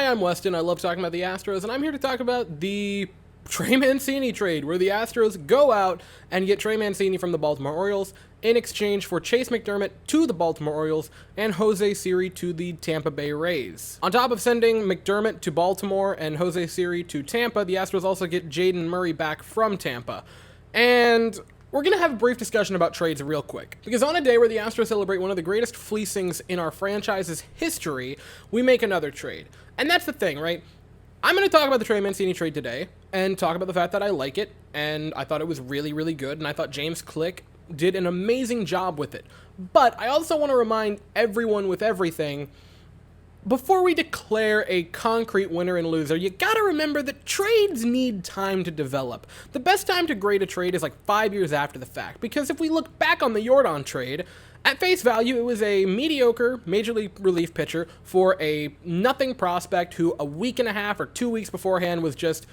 I'm Weston. I love talking about the Astros, and I'm here to talk about the Trey Mancini trade, where the Astros go out and get Trey Mancini from the Baltimore Orioles in exchange for Chase McDermott to the Baltimore Orioles and Jose Siri to the Tampa Bay Rays. On top of sending McDermott to Baltimore and Jose Siri to Tampa, the Astros also get Jaden Murray back from Tampa. And we're going to have a brief discussion about trades real quick, because on a day where the Astros celebrate one of the greatest fleecings in our franchise's history, we make another trade. And that's the thing, right? I'm going to talk about the Trey Mancini trade today, and talk about the fact that I like it, and I thought it was really, really good, and I thought James Click did an amazing job with it. But I also want to remind everyone with everything, before we declare a concrete winner and loser, you gotta remember that trades need time to develop. The best time to grade a trade is like 5 years after the fact, because if we look back on the Jordan trade, at face value, it was a mediocre major league relief pitcher for a nothing prospect who a week and a half or 2 weeks beforehand was just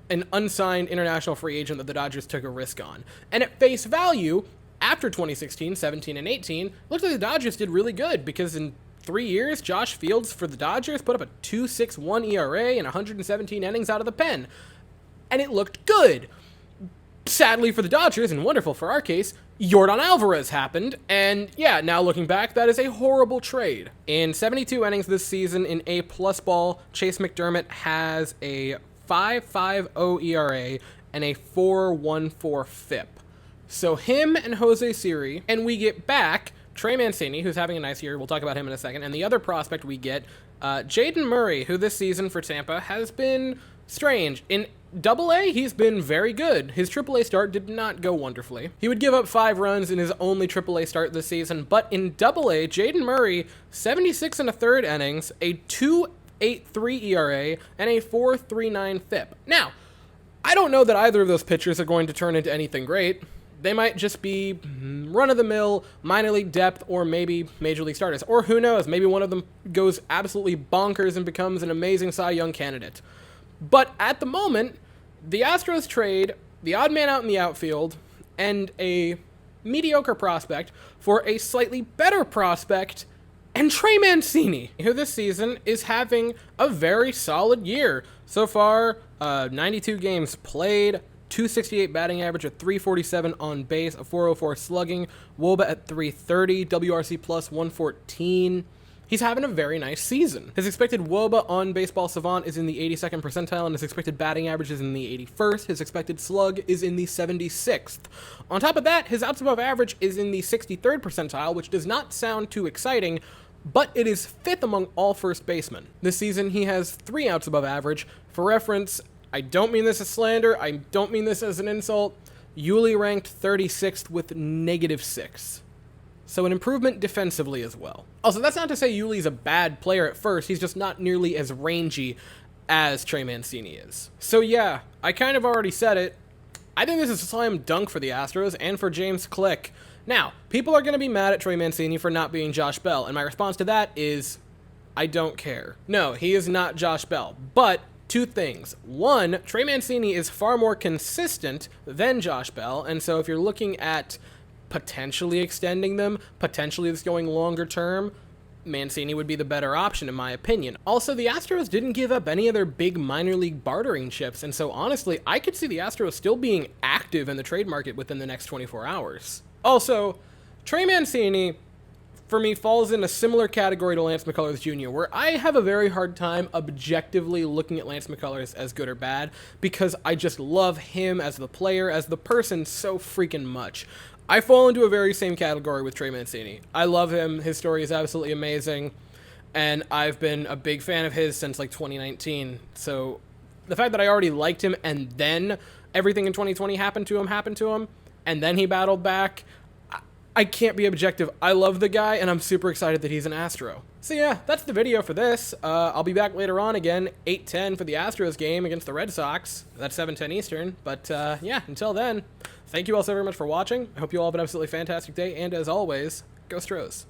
an unsigned international free agent that the Dodgers took a risk on. And at face value, after 2016, 17, and 18, it looks like the Dodgers did really good, because in 3 years, Josh Fields for the Dodgers put up a 2.61 ERA and 117 innings out of the pen. And it looked good. Sadly for the Dodgers, and wonderful for our case, Jordan Alvarez happened, and yeah, now looking back, that is a horrible trade. In 72 innings this season in A-plus ball, Chase McDermott has a 5.50 ERA and a 4.14 FIP. So him and Jose Siri, and we get back Trey Mancini, who's having a nice year. We'll talk about him in a second. And the other prospect we get, Jaden Murray, who this season for Tampa has been strange. In Double-A, he's been very good. His Triple-A start did not go wonderfully. He would give up 5 runs in his only Triple-A start this season. But in Double-A, Jaden Murray, 76 and a third innings, a 2.83 ERA, and a 4.39 FIP. Now, I don't know that either of those pitchers are going to turn into anything great. They might just be run-of-the-mill, minor league depth, or maybe major league starters. Or who knows, maybe one of them goes absolutely bonkers and becomes an amazing Cy Young candidate. But at the moment, the Astros trade the odd man out in the outfield and a mediocre prospect for a slightly better prospect and Trey Mancini, who this season is having a very solid year. So far, 92 games played, 268 batting average, a 347 on base, a 404 slugging, WOBA at 330, WRC plus 114. He's having a very nice season. His expected WOBA on Baseball Savant is in the 82nd percentile, and his expected batting average is in the 81st. His expected slug is in the 76th. On top of that, his outs above average is in the 63rd percentile, which does not sound too exciting, but it is 5th among all first basemen. This season, he has 3 outs above average. For reference, I don't mean this as slander, I don't mean this as an insult, Yuli ranked 36th with -6. So an improvement defensively as well. Also, that's not to say Yuli's a bad player at first, he's just not nearly as rangy as Trey Mancini is. So yeah, I kind of already said it. I think this is a slam dunk for the Astros and for James Click. Now, people are going to be mad at Trey Mancini for not being Josh Bell, and my response to that is, I don't care. No, he is not Josh Bell, but 2 things. 1, Trey Mancini is far more consistent than Josh Bell, and so if you're looking at potentially extending them, potentially this going longer term, Mancini would be the better option in my opinion. Also, the Astros didn't give up any of their big minor league bartering chips, and so honestly, I could see the Astros still being active in the trade market within the next 24 hours. Also, Trey Mancini, for me, falls in a similar category to Lance McCullers Jr., where I have a very hard time objectively looking at Lance McCullers as good or bad, because I just love him as the player, as the person so freaking much. I fall into a very same category with Trey Mancini. I love him, his story is absolutely amazing, and I've been a big fan of his since like 2019, so the fact that I already liked him and then everything in 2020 happened to him, and then he battled back, I can't be objective. I love the guy, and I'm super excited that he's an Astro. So yeah, that's the video for this. I'll be back later on again, 8:10 for the Astros game against the Red Sox. That's 7:10 Eastern. But yeah, until then, thank you all so very much for watching. I hope you all have an absolutely fantastic day, and as always, go Stros.